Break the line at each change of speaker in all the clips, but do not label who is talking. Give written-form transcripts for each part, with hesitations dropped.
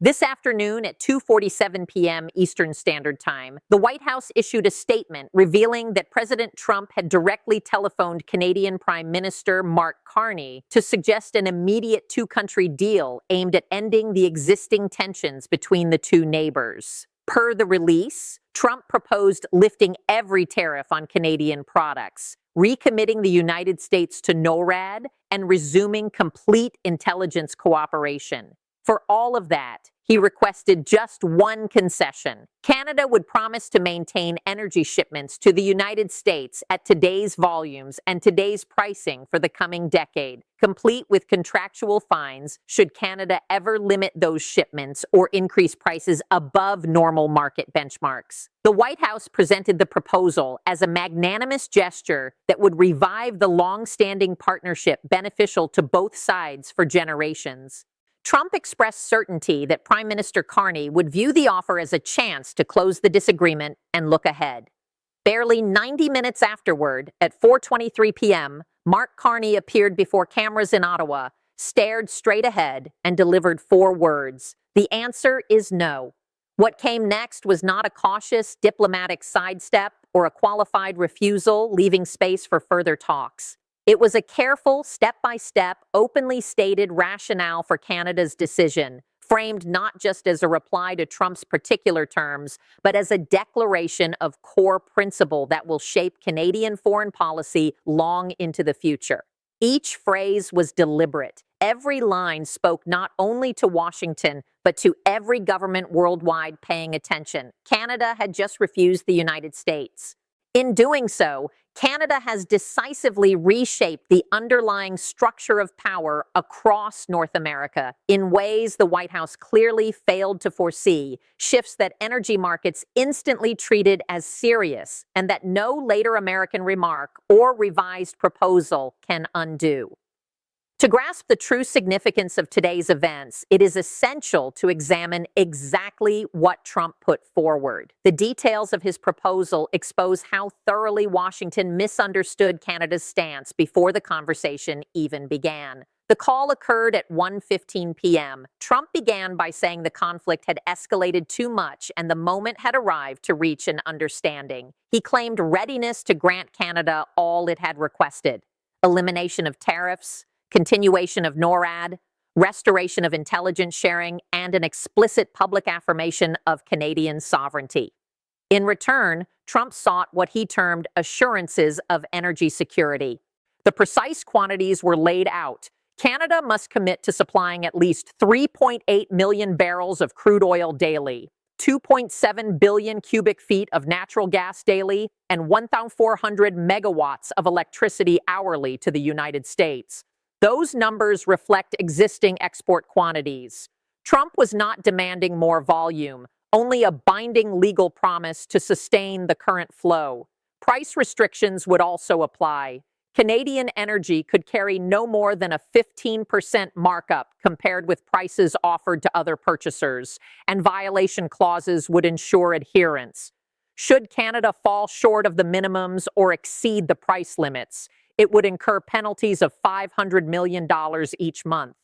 This afternoon at 2:47 p.m. Eastern Standard Time, the White House issued a statement revealing that President Trump had directly telephoned Canadian Prime Minister Mark Carney to suggest an immediate two-country deal aimed at ending the existing tensions between the two neighbors. Per the release, Trump proposed lifting every tariff on Canadian products, recommitting the United States to NORAD, and resuming complete intelligence cooperation. For all of that, he requested just one concession. Canada would promise to maintain energy shipments to the United States at today's volumes and today's pricing for the coming decade, complete with contractual fines should Canada ever limit those shipments or increase prices above normal market benchmarks. The White House presented the proposal as a magnanimous gesture that would revive the long-standing partnership beneficial to both sides for generations. Trump expressed certainty that Prime Minister Carney would view the offer as a chance to close the disagreement and look ahead. Barely 90 minutes afterward, at 4:23 p.m., Mark Carney appeared before cameras in Ottawa, stared straight ahead, and delivered 4 words. The answer is no. What came next was not a cautious diplomatic sidestep or a qualified refusal, leaving space for further talks. It was a careful, step-by-step, openly stated rationale for Canada's decision, framed not just as a reply to Trump's particular terms, but as a declaration of core principle that will shape Canadian foreign policy long into the future. Each phrase was deliberate. Every line spoke not only to Washington, but to every government worldwide paying attention. Canada had just refused the United States. In doing so, Canada has decisively reshaped the underlying structure of power across North America in ways the White House clearly failed to foresee, shifts that energy markets instantly treated as serious and that no later American remark or revised proposal can undo. To grasp the true significance of today's events, it is essential to examine exactly what Trump put forward. The details of his proposal expose how thoroughly Washington misunderstood Canada's stance before the conversation even began. The call occurred at 1:15 p.m. Trump began by saying the conflict had escalated too much and the moment had arrived to reach an understanding. He claimed readiness to grant Canada all it had requested: elimination of tariffs, continuation of NORAD, restoration of intelligence sharing, and an explicit public affirmation of Canadian sovereignty. In return, Trump sought what he termed assurances of energy security. The precise quantities were laid out. Canada must commit to supplying at least 3.8 million barrels of crude oil daily, 2.7 billion cubic feet of natural gas daily, and 1,400 megawatts of electricity hourly to the United States. Those numbers reflect existing export quantities. Trump was not demanding more volume, only a binding legal promise to sustain the current flow. Price restrictions would also apply. Canadian energy could carry no more than a 15% markup compared with prices offered to other purchasers, and violation clauses would ensure adherence. Should Canada fall short of the minimums or exceed the price limits, it would incur penalties of $500 million each month.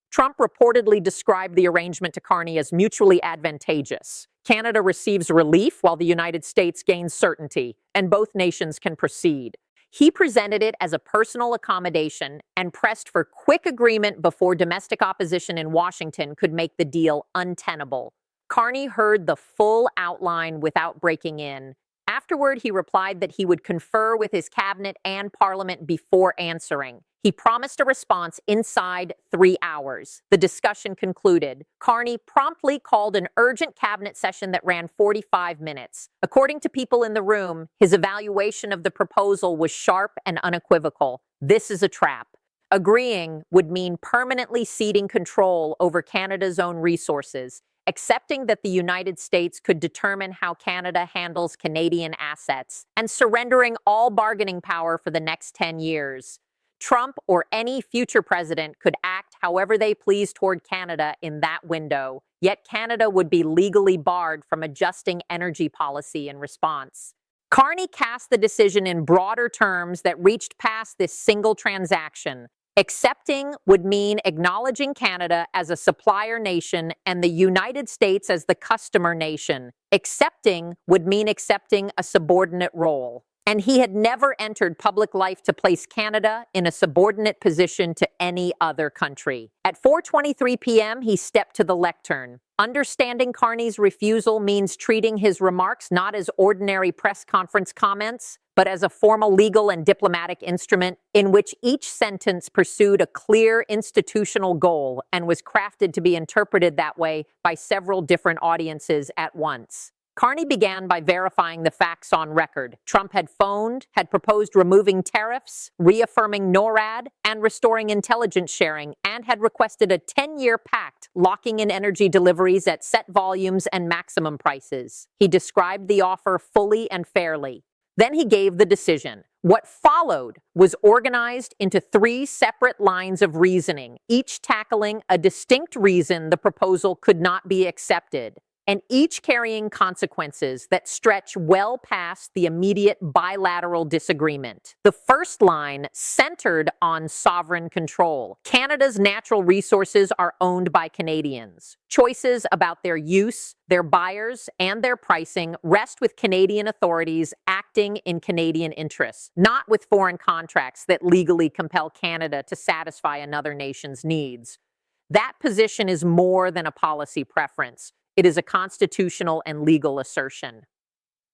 Trump reportedly described the arrangement to Carney as mutually advantageous. Canada receives relief while the United States gains certainty, and both nations can proceed. He presented it as a personal accommodation and pressed for quick agreement before domestic opposition in Washington could make the deal untenable. Carney heard the full outline without breaking in. Afterward, he replied that he would confer with his cabinet and parliament before answering. He promised a response inside 3 hours. The discussion concluded. Carney promptly called an urgent cabinet session that ran 45 minutes. According to people in the room, his evaluation of the proposal was sharp and unequivocal. This is a trap. Agreeing would mean permanently ceding control over Canada's own resources, accepting that the United States could determine how Canada handles Canadian assets, and surrendering all bargaining power for the next 10 years. Trump or any future president could act however they please toward Canada in that window, yet Canada would be legally barred from adjusting energy policy in response. Carney cast the decision in broader terms that reached past this single transaction. Accepting would mean acknowledging Canada as a supplier nation and the United States as the customer nation. Accepting would mean accepting a subordinate role. And he had never entered public life to place Canada in a subordinate position to any other country. At 4:23 p.m., he stepped to the lectern. Understanding Carney's refusal means treating his remarks not as ordinary press conference comments, but as a formal legal and diplomatic instrument in which each sentence pursued a clear institutional goal and was crafted to be interpreted that way by several different audiences at once. Carney began by verifying the facts on record. Trump had phoned, had proposed removing tariffs, reaffirming NORAD, and restoring intelligence sharing, and had requested a 10-year pact locking in energy deliveries at set volumes and maximum prices. He described the offer fully and fairly. Then he gave the decision. What followed was organized into 3 separate lines of reasoning, each tackling a distinct reason the proposal could not be accepted, and each carrying consequences that stretch well past the immediate bilateral disagreement. The first line centered on sovereign control. Canada's natural resources are owned by Canadians. Choices about their use, their buyers, and their pricing rest with Canadian authorities acting in Canadian interests, not with foreign contracts that legally compel Canada to satisfy another nation's needs. That position is more than a policy preference. It is a constitutional and legal assertion.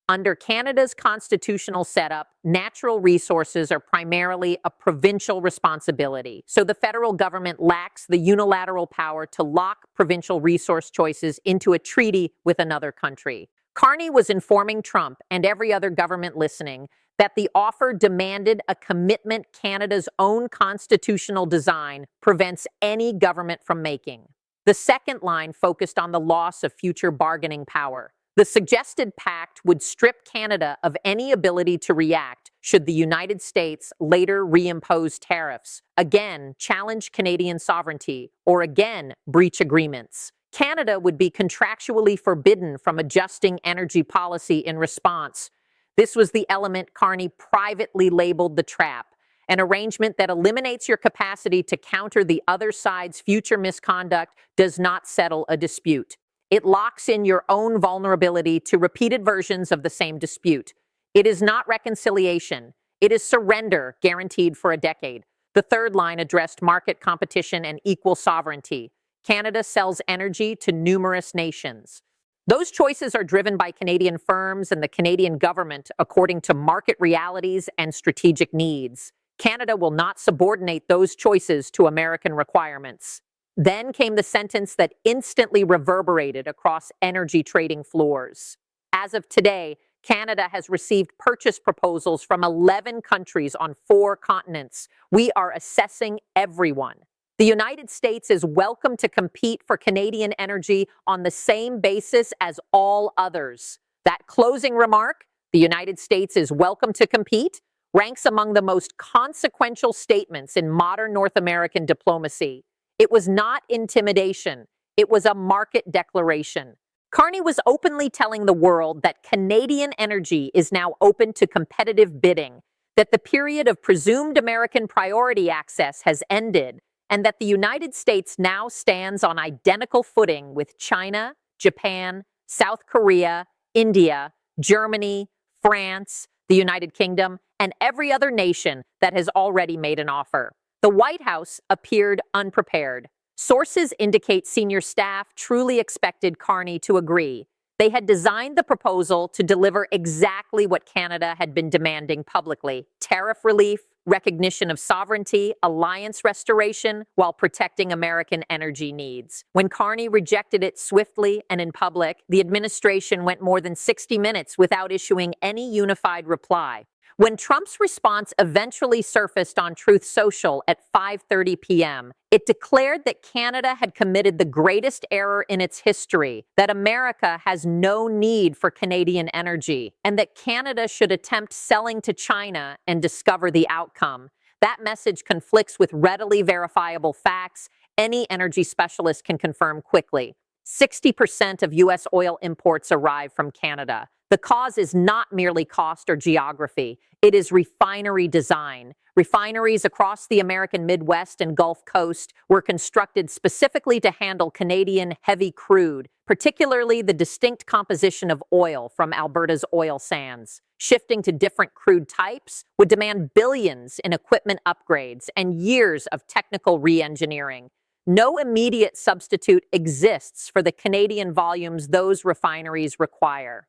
Under Canada's constitutional setup, natural resources are primarily a provincial responsibility, so the federal government lacks the unilateral power to lock provincial resource choices into a treaty with another country. Carney was informing Trump and every other government listening that the offer demanded a commitment Canada's own constitutional design prevents any government from making. The second line focused on the loss of future bargaining power. The suggested pact would strip Canada of any ability to react should the United States later reimpose tariffs, again challenge Canadian sovereignty, or again breach agreements. Canada would be contractually forbidden from adjusting energy policy in response. This was the element Carney privately labeled the trap, an arrangement that eliminates your capacity to counter the other side's future misconduct does not settle a dispute. It locks in your own vulnerability to repeated versions of the same dispute. It is not reconciliation. It is surrender guaranteed for a decade. The third line addressed market competition and equal sovereignty. Canada sells energy to numerous nations. Those choices are driven by Canadian firms and the Canadian government according to market realities and strategic needs. Canada will not subordinate those choices to American requirements. Then came the sentence that instantly reverberated across energy trading floors. As of today, Canada has received purchase proposals from 11 countries on 4 continents. We are assessing everyone. The United States is welcome to compete for Canadian energy on the same basis as all others. That closing remark, the United States is welcome to compete, ranks among the most consequential statements in modern North American diplomacy. It was not intimidation. It was a market declaration. Carney was openly telling the world that Canadian energy is now open to competitive bidding, that the period of presumed American priority access has ended, and that the United States now stands on identical footing with China, Japan, South Korea, India, Germany, France, the United Kingdom, and every other nation that has already made an offer. The White House appeared unprepared. Sources indicate senior staff truly expected Carney to agree. They had designed the proposal to deliver exactly what Canada had been demanding publicly: tariff relief, recognition of sovereignty, alliance restoration, while protecting American energy needs. When Carney rejected it swiftly and in public, the administration went more than 60 minutes without issuing any unified reply. When Trump's response eventually surfaced on Truth Social at 5:30 p.m., it declared that Canada had committed the greatest error in its history, that America has no need for Canadian energy, and that Canada should attempt selling to China and discover the outcome. That message conflicts with readily verifiable facts any energy specialist can confirm quickly. 60% of U.S. oil imports arrive from Canada. The cause is not merely cost or geography. It is refinery design. Refineries across the American Midwest and Gulf Coast were constructed specifically to handle Canadian heavy crude, particularly the distinct composition of oil from Alberta's oil sands. Shifting to different crude types would demand billions in equipment upgrades and years of technical re-engineering. No immediate substitute exists for the Canadian volumes those refineries require.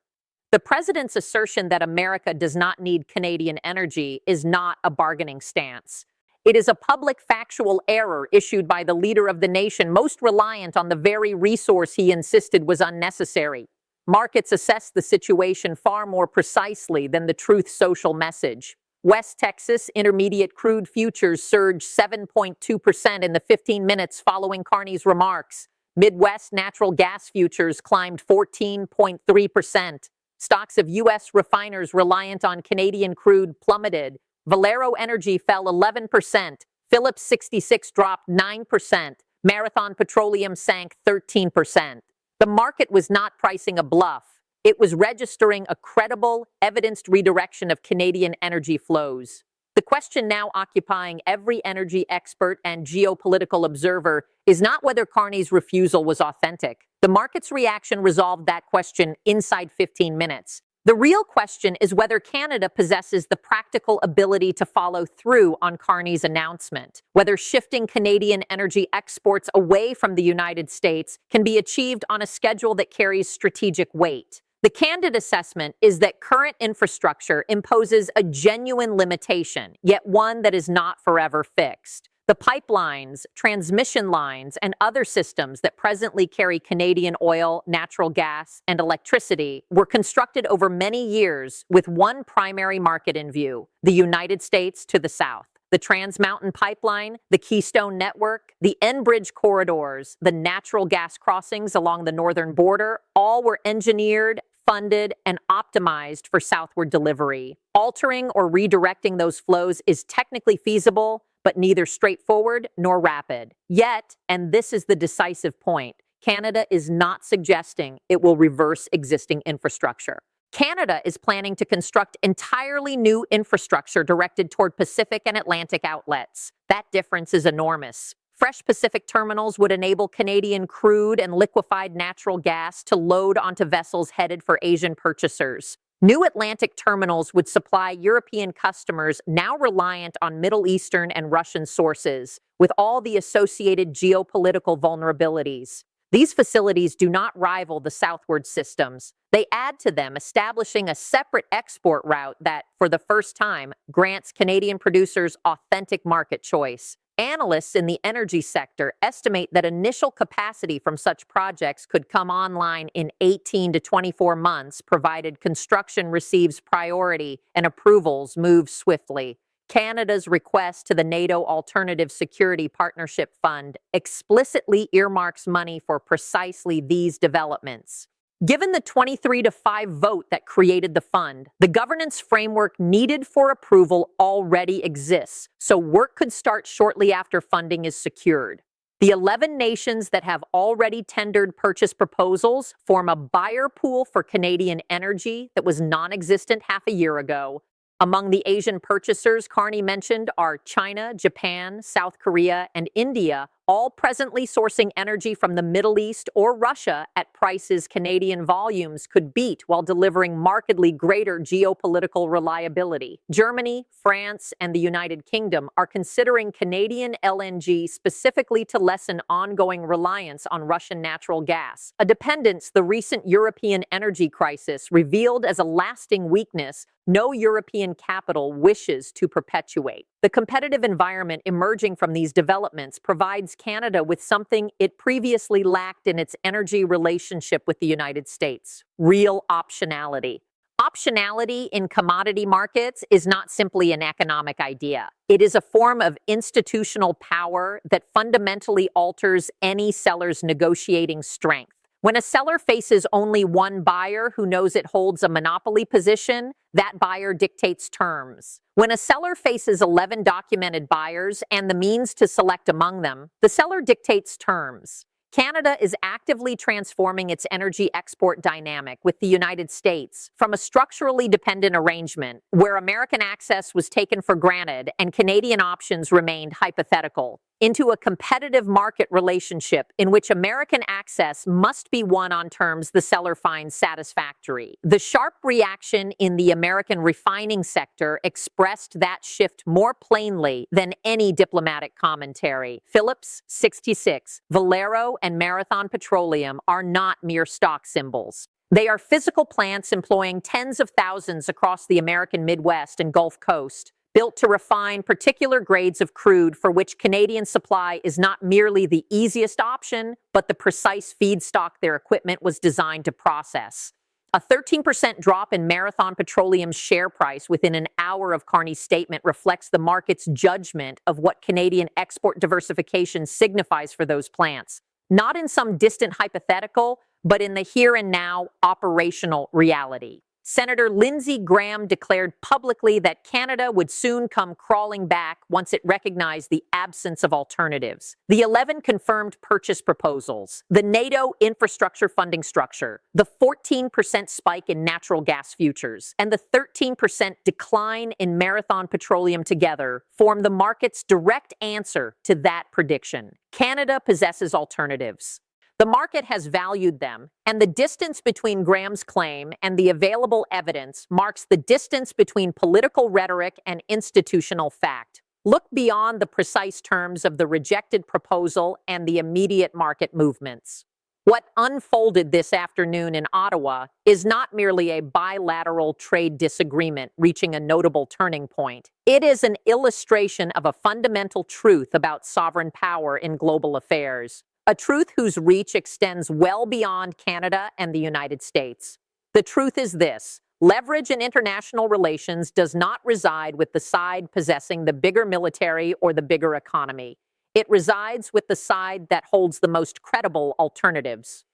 The president's assertion that America does not need Canadian energy is not a bargaining stance. It is a public factual error issued by the leader of the nation most reliant on the very resource he insisted was unnecessary. Markets assess the situation far more precisely than the Truth Social message. West Texas Intermediate crude futures surged 7.2% in the 15 minutes following Carney's remarks. Midwest natural gas futures climbed 14.3%. Stocks of U.S. refiners reliant on Canadian crude plummeted. Valero Energy fell 11%. Phillips 66 dropped 9%. Marathon Petroleum sank 13%. The market was not pricing a bluff. It was registering a credible, evidenced redirection of Canadian energy flows. The question now occupying every energy expert and geopolitical observer is not whether Carney's refusal was authentic. The market's reaction resolved that question inside 15 minutes. The real question is whether Canada possesses the practical ability to follow through on Carney's announcement, whether shifting Canadian energy exports away from the United States can be achieved on a schedule that carries strategic weight. The candid assessment is that current infrastructure imposes a genuine limitation, yet one that is not forever fixed. The pipelines, transmission lines, and other systems that presently carry Canadian oil, natural gas, and electricity were constructed over many years with one primary market in view: the United States to the south. The Trans Mountain Pipeline, the Keystone Network, the Enbridge corridors, the natural gas crossings along the northern border, all were engineered, funded, and optimized for southward delivery. Altering or redirecting those flows is technically feasible, but neither straightforward nor rapid. Yet, and this is the decisive point, Canada is not suggesting it will reverse existing infrastructure. Canada is planning to construct entirely new infrastructure directed toward Pacific and Atlantic outlets. That difference is enormous. Fresh Pacific terminals would enable Canadian crude and liquefied natural gas to load onto vessels headed for Asian purchasers. New Atlantic terminals would supply European customers now reliant on Middle Eastern and Russian sources, with all the associated geopolitical vulnerabilities. These facilities do not rival the southward systems. They add to them, establishing a separate export route that, for the first time, grants Canadian producers authentic market choice. Analysts in the energy sector estimate that initial capacity from such projects could come online in 18 to 24 months, provided construction receives priority and approvals move swiftly. Canada's request to the NATO Alternative Security Partnership Fund explicitly earmarks money for precisely these developments. Given the 23-5 vote that created the fund, the governance framework needed for approval already exists, so work could start shortly after funding is secured. The 11 nations that have already tendered purchase proposals form a buyer pool for Canadian energy that was non-existent half a year ago. Among the Asian purchasers Carney mentioned are China, Japan, South Korea, and India, all presently sourcing energy from the Middle East or Russia at prices Canadian volumes could beat while delivering markedly greater geopolitical reliability. Germany, France, and the United Kingdom are considering Canadian LNG specifically to lessen ongoing reliance on Russian natural gas, a dependence the recent European energy crisis revealed as a lasting weakness no European capital wishes to perpetuate. The competitive environment emerging from these developments provides Canada with something it previously lacked in its energy relationship with the United States: real optionality. Optionality in commodity markets is not simply an economic idea. It is a form of institutional power that fundamentally alters any seller's negotiating strength. When a seller faces only one buyer who knows it holds a monopoly position, that buyer dictates terms. When a seller faces 11 documented buyers and the means to select among them, the seller dictates terms. Canada is actively transforming its energy export dynamic with the United States from a structurally dependent arrangement where American access was taken for granted and Canadian options remained hypothetical into a competitive market relationship in which American access must be won on terms the seller finds satisfactory. The sharp reaction in the American refining sector expressed that shift more plainly than any diplomatic commentary. Phillips 66, Valero, and Marathon Petroleum are not mere stock symbols. They are physical plants employing tens of thousands across the American Midwest and Gulf Coast, built to refine particular grades of crude for which Canadian supply is not merely the easiest option, but the precise feedstock their equipment was designed to process. A 13% drop in Marathon Petroleum's share price within an hour of Carney's statement reflects the market's judgment of what Canadian export diversification signifies for those plants, not in some distant hypothetical, but in the here and now operational reality. Senator Lindsey Graham declared publicly that Canada would soon come crawling back once it recognized the absence of alternatives. The 11 confirmed purchase proposals, the NATO infrastructure funding structure, the 14% spike in natural gas futures, and the 13% decline in Marathon Petroleum together form the market's direct answer to that prediction. Canada possesses alternatives. The market has valued them, and the distance between Graham's claim and the available evidence marks the distance between political rhetoric and institutional fact. Look beyond the precise terms of the rejected proposal and the immediate market movements. What unfolded this afternoon in Ottawa is not merely a bilateral trade disagreement reaching a notable turning point. It is an illustration of a fundamental truth about sovereign power in global affairs. A truth whose reach extends well beyond Canada and the United States. The truth is this: leverage in international relations does not reside with the side possessing the bigger military or the bigger economy. It resides with the side that holds the most credible alternatives.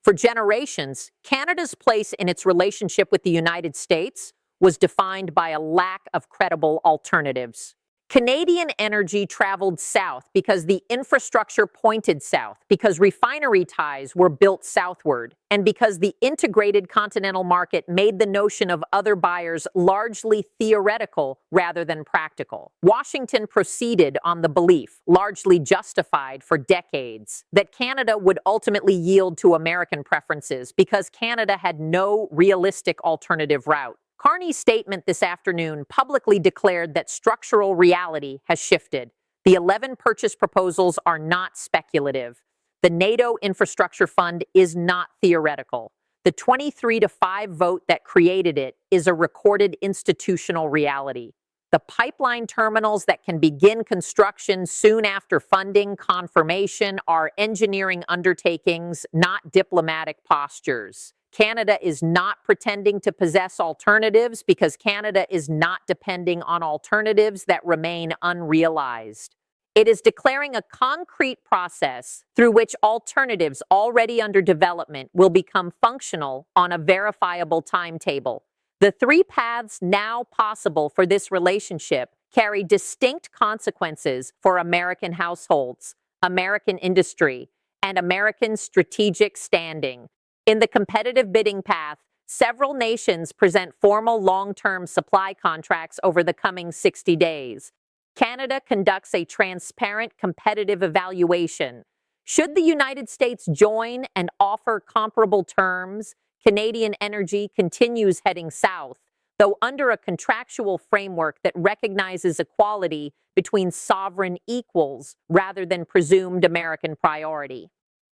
For generations, Canada's place in its relationship with the United States was defined by a lack of credible alternatives. Canadian energy traveled south because the infrastructure pointed south, because refinery ties were built southward, and because the integrated continental market made the notion of other buyers largely theoretical rather than practical. Washington proceeded on the belief, largely justified for decades, that Canada would ultimately yield to American preferences because Canada had no realistic alternative route. Carney's statement this afternoon publicly declared that structural reality has shifted. The 11 purchase proposals are not speculative. The NATO infrastructure fund is not theoretical. The 23-5 vote that created it is a recorded institutional reality. The pipeline terminals that can begin construction soon after funding confirmation are engineering undertakings, not diplomatic postures. Canada is not pretending to possess alternatives because Canada is not depending on alternatives that remain unrealized. It is declaring a concrete process through which alternatives already under development will become functional on a verifiable timetable. The three paths now possible for this relationship carry distinct consequences for American households, American industry, and American strategic standing. In the competitive bidding path, several nations present formal long-term supply contracts over the coming 60 days. Canada conducts a transparent competitive evaluation. Should the United States join and offer comparable terms, Canadian energy continues heading south, though under a contractual framework that recognizes equality between sovereign equals rather than presumed American priority.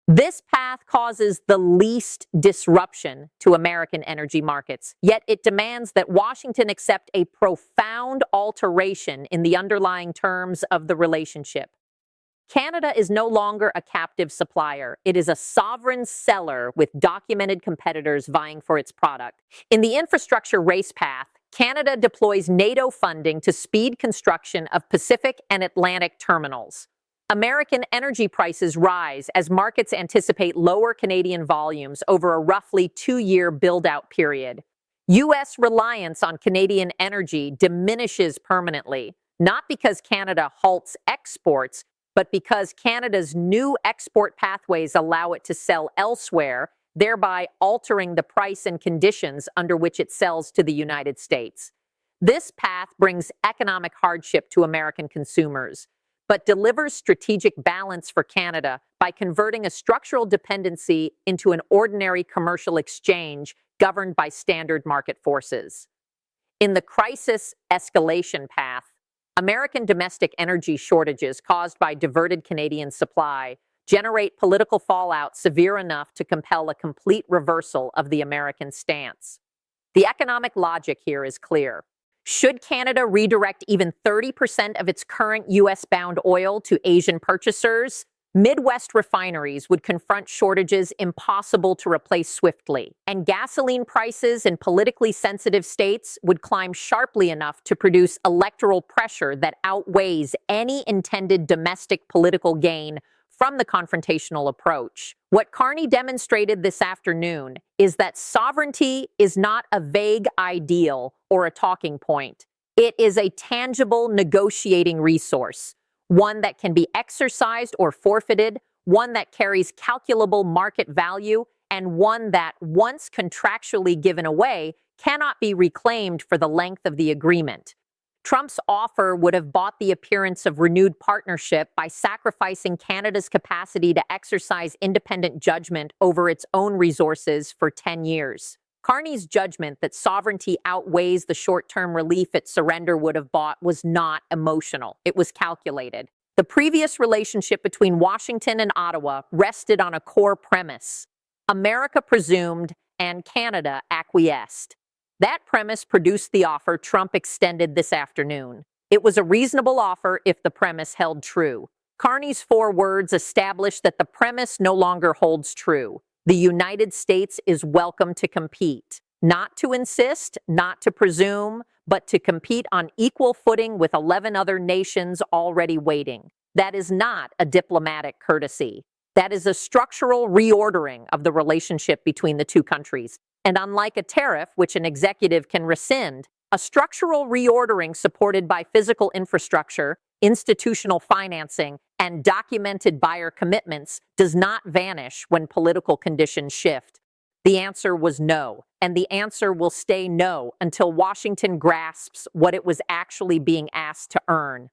This path causes the least disruption to American energy markets, yet it demands that Washington accept a profound alteration in the underlying terms of the relationship. Canada is no longer a captive supplier. It is a sovereign seller with documented competitors vying for its product. In the infrastructure race path, Canada deploys NATO funding to speed construction of Pacific and Atlantic terminals. American energy prices rise as markets anticipate lower Canadian volumes over a roughly 2-year build-out period. U.S. reliance on Canadian energy diminishes permanently, not because Canada halts exports, but because Canada's new export pathways allow it to sell elsewhere, thereby altering the price and conditions under which it sells to the United States. This path brings economic hardship to American consumers, but delivers strategic balance for Canada by converting a structural dependency into an ordinary commercial exchange governed by standard market forces. In the crisis escalation path, American domestic energy shortages caused by diverted Canadian supply generate political fallout severe enough to compel a complete reversal of the American stance. The economic logic here is clear. Should Canada redirect even 30% of its current U.S.-bound oil to Asian purchasers, Midwest refineries would confront shortages impossible to replace swiftly, and gasoline prices in politically sensitive states would climb sharply enough to produce electoral pressure that outweighs any intended domestic political gain from the confrontational approach. What Carney demonstrated this afternoon is that sovereignty is not a vague ideal or a talking point. It is a tangible negotiating resource, one that can be exercised or forfeited, one that carries calculable market value, and one that, once contractually given away, cannot be reclaimed for the length of the agreement. Trump's offer would have bought the appearance of renewed partnership by sacrificing Canada's capacity to exercise independent judgment over its own resources for 10 years. Carney's judgment that sovereignty outweighs the short-term relief its surrender would have bought was not emotional. It was calculated. The previous relationship between Washington and Ottawa rested on a core premise. America presumed and Canada acquiesced. That premise produced the offer Trump extended this afternoon. It was a reasonable offer if the premise held true. Carney's 4 words established that the premise no longer holds true. The United States is welcome to compete, not to insist, not to presume, but to compete on equal footing with 11 other nations already waiting. That is not a diplomatic courtesy. That is a structural reordering of the relationship between the two countries. And unlike a tariff, which an executive can rescind, a structural reordering supported by physical infrastructure, institutional financing, and documented buyer commitments does not vanish when political conditions shift. The answer was no, and the answer will stay no until Washington grasps what it was actually being asked to earn.